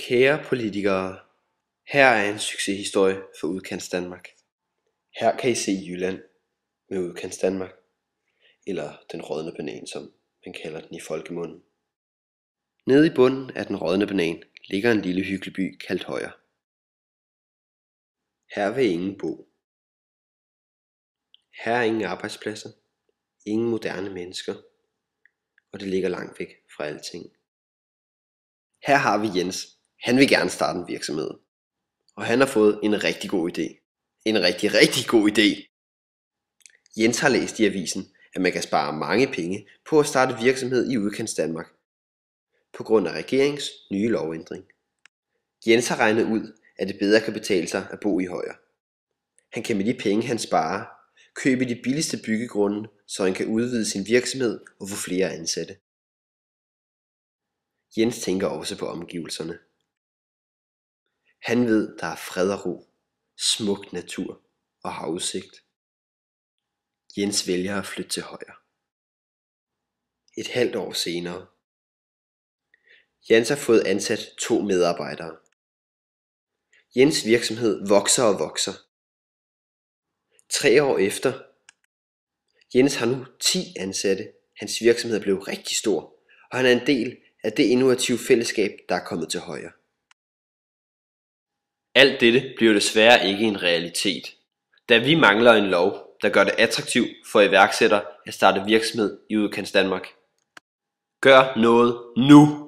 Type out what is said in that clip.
Kære politikere, her er en succeshistorie for Udkantsdanmark. Her kan I se Jylland med Udkantsdanmark, eller den rådne banan, som man kalder den i folkemunden. Nede i bunden af den rådne banan ligger en lille hyggelig by kaldt Højer. Her vil ingen bo. Her er ingen arbejdspladser, ingen moderne mennesker, og det ligger langt væk fra alting. Her har vi Jens. Han vil gerne starte en virksomhed, og han har fået en rigtig god idé. En rigtig god idé. Jens har læst i avisen, at man kan spare mange penge på at starte virksomhed i Udkantsdanmark på grund af regeringens nye lovændring. Jens har regnet ud, at det bedre kan betale sig at bo i Højer. Han kan med de penge, han sparer, købe de billigste byggegrunde, så han kan udvide sin virksomhed og få flere ansatte. Jens tænker også på omgivelserne. Han ved, der er fred og ro, smuk natur og havudsigt. Jens vælger at flytte til Højer. Et halvt år senere. Jens har fået ansat 2 medarbejdere. Jens virksomhed vokser og vokser. 3 år efter. Jens har nu 10 ansatte. Hans virksomhed er blevet rigtig stor, og han er en del af det innovative fællesskab, der er kommet til Højer. Alt dette bliver desværre ikke en realitet, da vi mangler en lov, der gør det attraktivt for iværksættere at starte virksomhed i Udkantsdanmark. Gør noget nu!